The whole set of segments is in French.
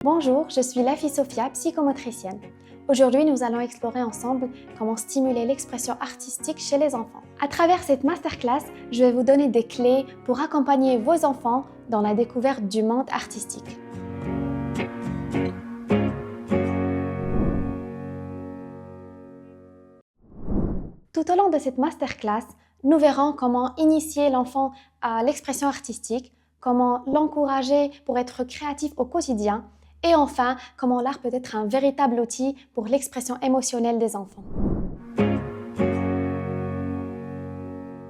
Bonjour, je suis Lafi Sophia, psychomotricienne. Aujourd'hui, nous allons explorer ensemble comment stimuler l'expression artistique chez les enfants. À travers cette masterclass, je vais vous donner des clés pour accompagner vos enfants dans la découverte du monde artistique. Tout au long de cette masterclass, nous verrons comment initier l'enfant à l'expression artistique, comment l'encourager pour être créatif au quotidien et enfin, comment l'art peut être un véritable outil pour l'expression émotionnelle des enfants.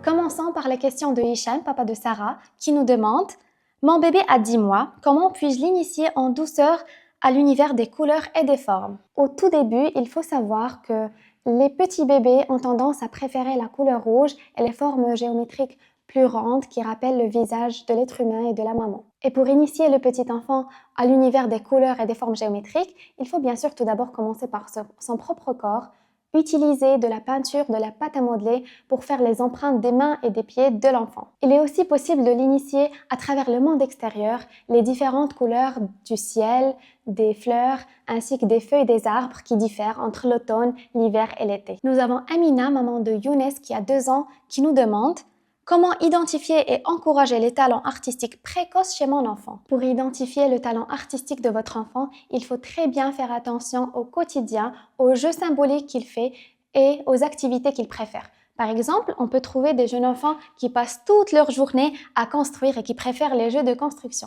Commençons par la question de Hicham, papa de Sarah, qui nous demande « Mon bébé a 10 mois, comment puis-je l'initier en douceur à l'univers des couleurs et des formes ?» Au tout début, il faut savoir que les petits bébés ont tendance à préférer la couleur rouge et les formes géométriques plus rondes qui rappellent le visage de l'être humain et de la maman. Et pour initier le petit enfant à l'univers des couleurs et des formes géométriques, il faut bien sûr tout d'abord commencer par son propre corps, utiliser de la peinture, de la pâte à modeler pour faire les empreintes des mains et des pieds de l'enfant. Il est aussi possible de l'initier à travers le monde extérieur, les différentes couleurs du ciel, des fleurs, ainsi que des feuilles des arbres qui diffèrent entre l'automne, l'hiver et l'été. Nous avons Amina, maman de Younes qui a 2 ans, qui nous demande comment identifier et encourager les talents artistiques précoces chez mon enfant? Pour identifier le talent artistique de votre enfant, il faut très bien faire attention au quotidien, aux jeux symboliques qu'il fait et aux activités qu'il préfère. Par exemple, on peut trouver des jeunes enfants qui passent toute leur journée à construire et qui préfèrent les jeux de construction.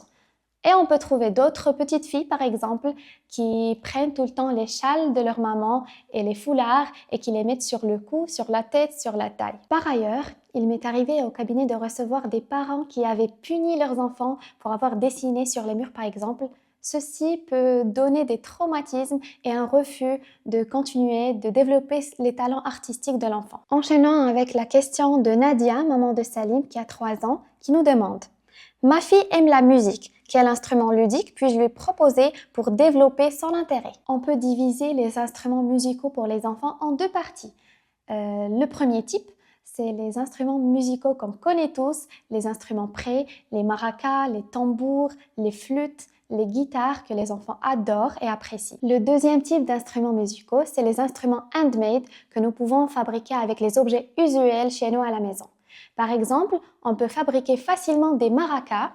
Et on peut trouver d'autres petites filles, par exemple, qui prennent tout le temps les châles de leur maman et les foulards et qui les mettent sur le cou, sur la tête, sur la taille. Par ailleurs, il m'est arrivé au cabinet de recevoir des parents qui avaient puni leurs enfants pour avoir dessiné sur les murs, par exemple. Ceci peut donner des traumatismes et un refus de continuer de développer les talents artistiques de l'enfant. Enchaînons avec la question de Nadia, maman de Salim, qui a 3 ans, qui nous demande « Ma fille aime la musique. Quel instrument ludique puis-je lui proposer pour développer son intérêt ?» On peut diviser les instruments musicaux pour les enfants en 2 parties. Le premier type, c'est les instruments musicaux qu'on connaît tous, les instruments prêts, les maracas, les tambours, les flûtes, les guitares que les enfants adorent et apprécient. Le deuxième type d'instruments musicaux, c'est les instruments handmade que nous pouvons fabriquer avec les objets usuels chez nous à la maison. Par exemple, on peut fabriquer facilement des maracas.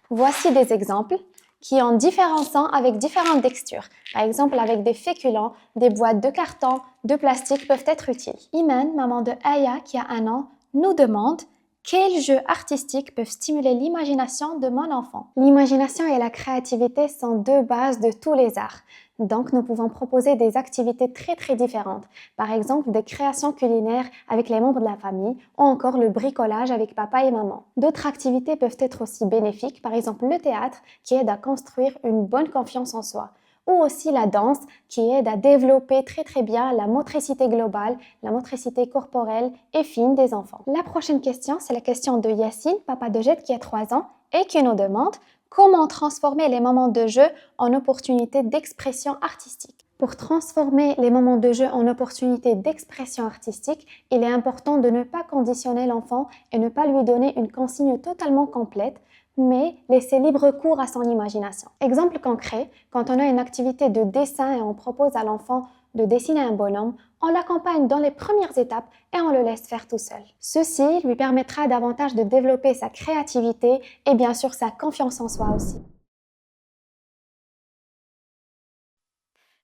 Voici des exemples qui ont différents sons avec différentes textures. Par exemple, avec des féculents, des boîtes de carton, de plastique peuvent être utiles. Iman, maman de Aya qui a 1 an, nous demande quels jeux artistiques peuvent stimuler l'imagination de mon enfant. L'imagination et la créativité sont 2 bases de tous les arts. Donc, nous pouvons proposer des activités très différentes. Par exemple, des créations culinaires avec les membres de la famille ou encore le bricolage avec papa et maman. D'autres activités peuvent être aussi bénéfiques, par exemple le théâtre qui aide à construire une bonne confiance en soi ou aussi la danse qui aide à développer très bien la motricité globale, la motricité corporelle et fine des enfants. La prochaine question, c'est la question de Yassine, papa de Jette qui a 3 ans et qui nous demande comment transformer les moments de jeu en opportunités d'expression artistique. Pour transformer les moments de jeu en opportunités d'expression artistique, il est important de ne pas conditionner l'enfant et ne pas lui donner une consigne totalement complète, mais laisser libre cours à son imagination. Exemple concret, quand on a une activité de dessin et on propose à l'enfant de dessiner un bonhomme, on l'accompagne dans les premières étapes et on le laisse faire tout seul. Ceci lui permettra davantage de développer sa créativité et bien sûr sa confiance en soi aussi.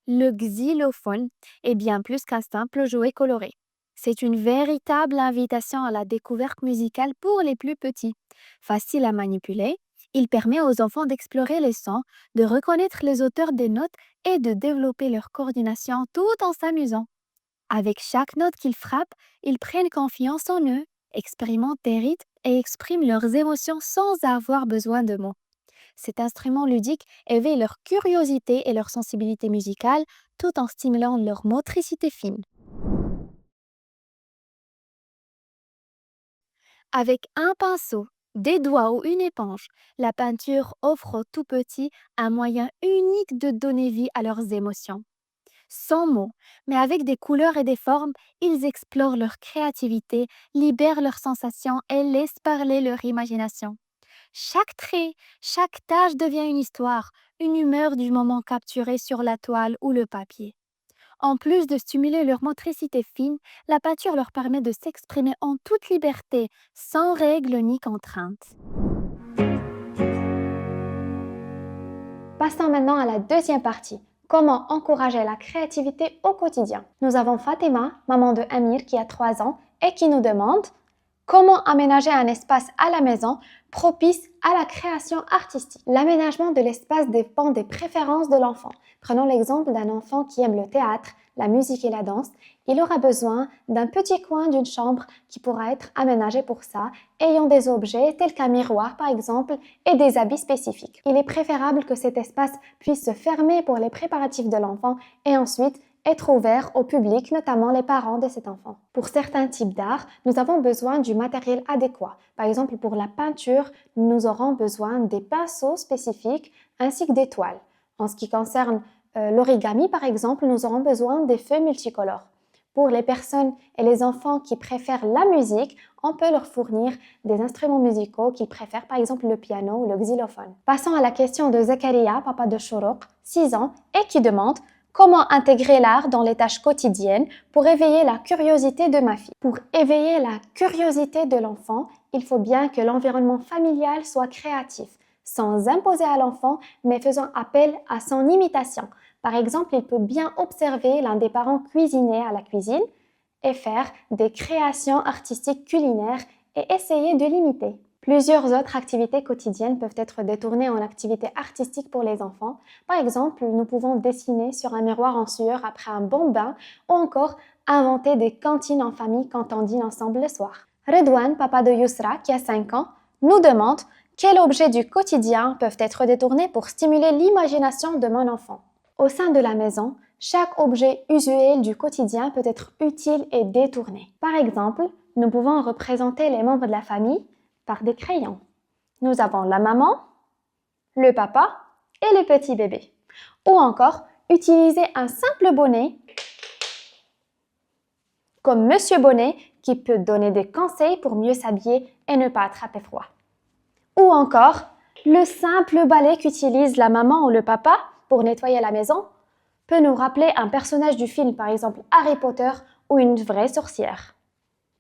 Le xylophone est bien plus qu'un simple jouet coloré. C'est une véritable invitation à la découverte musicale pour les plus petits. Facile à manipuler, il permet aux enfants d'explorer les sons, de reconnaître les auteurs des notes et de développer leur coordination tout en s'amusant. Avec chaque note qu'ils frappent, ils prennent confiance en eux, expérimentent des rythmes et expriment leurs émotions sans avoir besoin de mots. Cet instrument ludique éveille leur curiosité et leur sensibilité musicale tout en stimulant leur motricité fine. Avec un pinceau, des doigts ou une éponge, la peinture offre aux tout petits un moyen unique de donner vie à leurs émotions. Sans mots, mais avec des couleurs et des formes, ils explorent leur créativité, libèrent leurs sensations et laissent parler leur imagination. Chaque trait, chaque tâche devient une histoire, une humeur du moment capturée sur la toile ou le papier. En plus de stimuler leur motricité fine, la peinture leur permet de s'exprimer en toute liberté, sans règles ni contraintes. Passons maintenant à la deuxième partie. Comment encourager la créativité au quotidien? Nous avons Fatima, maman de Amir qui a 3 ans et qui nous demande comment aménager un espace à la maison propice à la création artistique. L'aménagement de l'espace dépend des préférences de l'enfant. Prenons l'exemple d'un enfant qui aime le théâtre, la musique et la danse. Il aura besoin d'un petit coin d'une chambre qui pourra être aménagé pour ça, ayant des objets tels qu'un miroir par exemple et des habits spécifiques. Il est préférable que cet espace puisse se fermer pour les préparatifs de l'enfant et ensuite être ouvert au public, notamment les parents de cet enfant. Pour certains types d'art, nous avons besoin du matériel adéquat. Par exemple, pour la peinture, nous aurons besoin des pinceaux spécifiques ainsi que des toiles. En ce qui concerne l'origami, par exemple, nous aurons besoin des feuilles multicolores. Pour les personnes et les enfants qui préfèrent la musique, on peut leur fournir des instruments musicaux qu'ils préfèrent, par exemple le piano ou le xylophone. Passons à la question de Zakaria, papa de Shourouk, 6 ans, et qui demande comment intégrer l'art dans les tâches quotidiennes pour éveiller la curiosité de ma fille. Pour éveiller la curiosité de l'enfant, il faut bien que l'environnement familial soit créatif, sans imposer à l'enfant, mais faisant appel à son imitation. Par exemple, il peut bien observer l'un des parents cuisiner à la cuisine et faire des créations artistiques culinaires et essayer de l'imiter. Plusieurs autres activités quotidiennes peuvent être détournées en activités artistiques pour les enfants. Par exemple, nous pouvons dessiner sur un miroir en sueur après un bon bain ou encore inventer des cantines en famille quand on dîne ensemble le soir. Redouane, papa de Yousra, qui a 5 ans, nous demande quels objets du quotidien peuvent être détournés pour stimuler l'imagination de mon enfant. Au sein de la maison, chaque objet usuel du quotidien peut être utile et détourné. Par exemple, nous pouvons représenter les membres de la famille par des crayons. Nous avons la maman, le papa et le petit bébé. Ou encore, utiliser un simple bonnet comme Monsieur Bonnet qui peut donner des conseils pour mieux s'habiller et ne pas attraper froid. Ou encore, le simple balai qu'utilise la maman ou le papa pour nettoyer la maison peut nous rappeler un personnage du film, par exemple Harry Potter ou une vraie sorcière.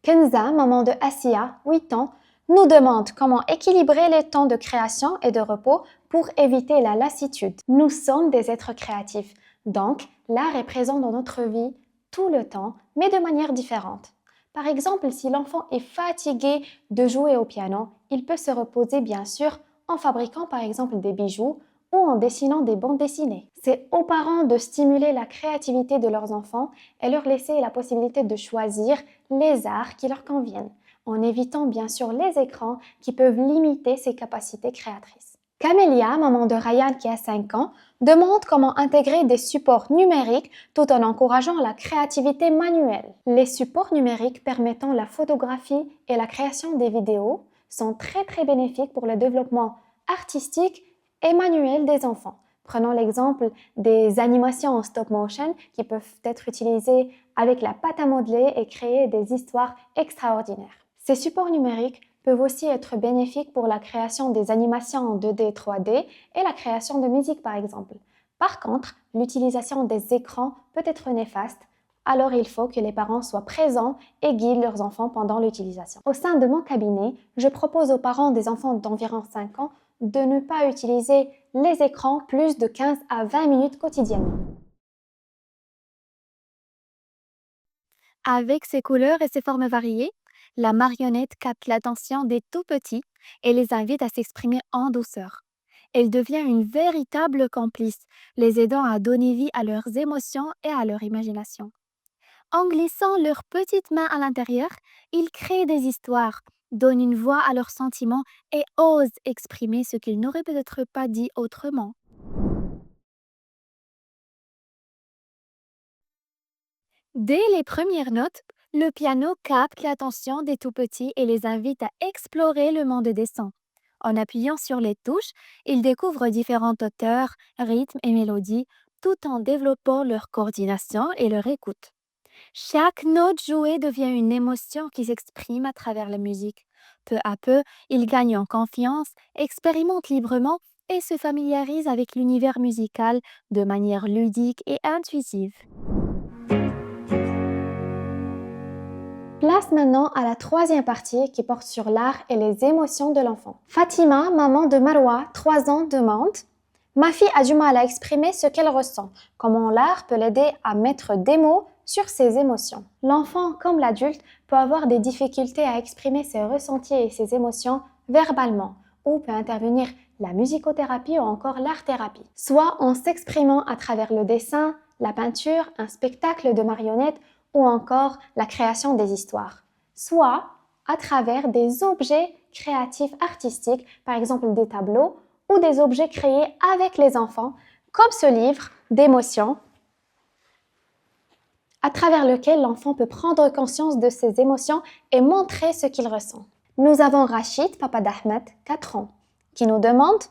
Kenza, maman de Assia, 8 ans, nous demande comment équilibrer les temps de création et de repos pour éviter la lassitude. Nous sommes des êtres créatifs, donc l'art est présent dans notre vie tout le temps, mais de manière différente. Par exemple, si l'enfant est fatigué de jouer au piano, il peut se reposer bien sûr en fabriquant par exemple des bijoux ou en dessinant des bandes dessinées. C'est aux parents de stimuler la créativité de leurs enfants et leur laisser la possibilité de choisir les arts qui leur conviennent, en évitant bien sûr les écrans qui peuvent limiter ses capacités créatrices. Camélia, maman de Ryan qui a 5 ans, demande comment intégrer des supports numériques tout en encourageant la créativité manuelle. Les supports numériques permettant la photographie et la création des vidéos sont très bénéfiques pour le développement artistique et manuel des enfants. Prenons l'exemple des animations en stop motion qui peuvent être utilisées avec la pâte à modeler et créer des histoires extraordinaires. Ces supports numériques peuvent aussi être bénéfiques pour la création des animations en 2D et 3D et la création de musique par exemple. Par contre, l'utilisation des écrans peut être néfaste, alors il faut que les parents soient présents et guident leurs enfants pendant l'utilisation. Au sein de mon cabinet, je propose aux parents des enfants d'environ 5 ans de ne pas utiliser les écrans plus de 15 à 20 minutes quotidiennement. Avec ses couleurs et ses formes variées, la marionnette capte l'attention des tout petits et les invite à s'exprimer en douceur. Elle devient une véritable complice, les aidant à donner vie à leurs émotions et à leur imagination. En glissant leurs petites mains à l'intérieur, ils créent des histoires, donnent une voix à leurs sentiments et osent exprimer ce qu'ils n'auraient peut-être pas dit autrement. Dès les premières notes, le piano capte l'attention des tout petits et les invite à explorer le monde des sons. En appuyant sur les touches, ils découvrent différentes hauteurs, rythmes et mélodies, tout en développant leur coordination et leur écoute. Chaque note jouée devient une émotion qui s'exprime à travers la musique. Peu à peu, ils gagnent en confiance, expérimentent librement et se familiarise avec l'univers musical de manière ludique et intuitive. Place maintenant à la troisième partie qui porte sur l'art et les émotions de l'enfant. Fatima, maman de Marwa, 3 ans, demande: ma fille a du mal à exprimer ce qu'elle ressent. Comment l'art peut l'aider à mettre des mots sur ses émotions? L'enfant, comme l'adulte, peut avoir des difficultés à exprimer ses ressentis et ses émotions verbalement, ou peut intervenir la musicothérapie ou encore l'art-thérapie, soit en s'exprimant à travers le dessin, la peinture, un spectacle de marionnettes ou encore la création des histoires, soit à travers des objets créatifs artistiques, par exemple des tableaux ou des objets créés avec les enfants, comme ce livre d'émotions, à travers lequel l'enfant peut prendre conscience de ses émotions et montrer ce qu'il ressent. Nous avons Rachid, papa d'Ahmed, 4 ans, qui nous demande: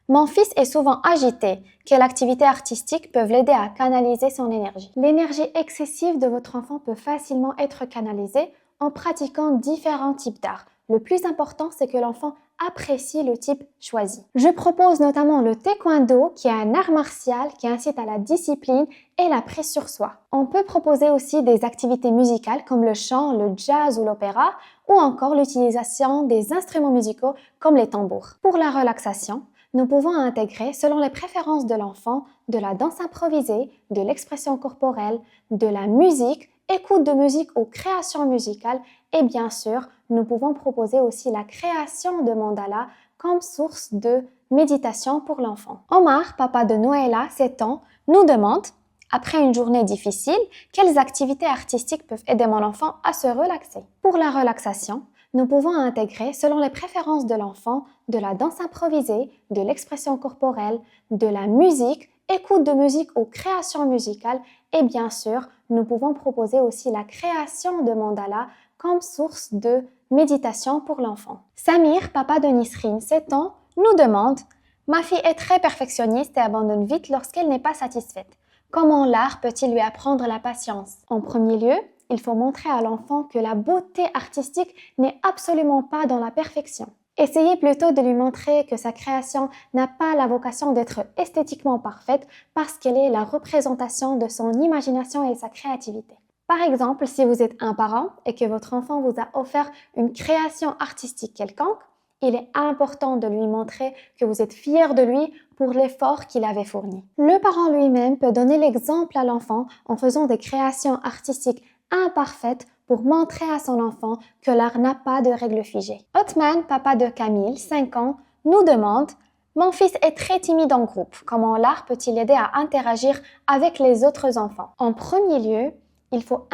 mon fils est souvent agité. Quelles activités artistiques peuvent l'aider à canaliser son énergie? L'énergie excessive de votre enfant peut facilement être canalisée en pratiquant différents types d'art. Le plus important, c'est que l'enfant apprécie le type choisi. Je propose notamment le taekwondo, qui est un art martial qui incite à la discipline et la prise sur soi. On peut proposer aussi des activités musicales comme le chant, le jazz ou l'opéra, ou encore l'utilisation des instruments musicaux comme les tambours. Pour la relaxation, nous pouvons intégrer, selon les préférences de l'enfant, de la danse improvisée, de l'expression corporelle, de la musique, écoute de musique ou création musicale, et bien sûr, nous pouvons proposer aussi la création de mandalas comme source de méditation pour l'enfant. Omar, papa de Noëlla, 7 ans, nous demande: après une journée difficile, quelles activités artistiques peuvent aider mon enfant à se relaxer? Pour la relaxation, nous pouvons intégrer, selon les préférences de l'enfant, de la danse improvisée, de l'expression corporelle, de la musique, écoute de musique ou création musicale, et bien sûr, nous pouvons proposer aussi la création de mandalas comme source de méditation pour l'enfant. Samir, papa de Nisrine, 7 ans, nous demande: ma fille est très perfectionniste et abandonne vite lorsqu'elle n'est pas satisfaite. Comment l'art peut-il lui apprendre la patience? En premier lieu, il faut montrer à l'enfant que la beauté artistique n'est absolument pas dans la perfection. Essayez plutôt de lui montrer que sa création n'a pas la vocation d'être esthétiquement parfaite parce qu'elle est la représentation de son imagination et sa créativité. Par exemple, si vous êtes un parent et que votre enfant vous a offert une création artistique quelconque, il est important de lui montrer que vous êtes fier de lui pour l'effort qu'il avait fourni. Le parent lui-même peut donner l'exemple à l'enfant en faisant des créations artistiques imparfaites pour montrer à son enfant que l'art n'a pas de règles figées. Othman, papa de Camille, 5 ans, nous demande: mon fils est très timide en groupe. Comment l'art peut-il l'aider à interagir avec les autres enfants? En premier lieu, il faut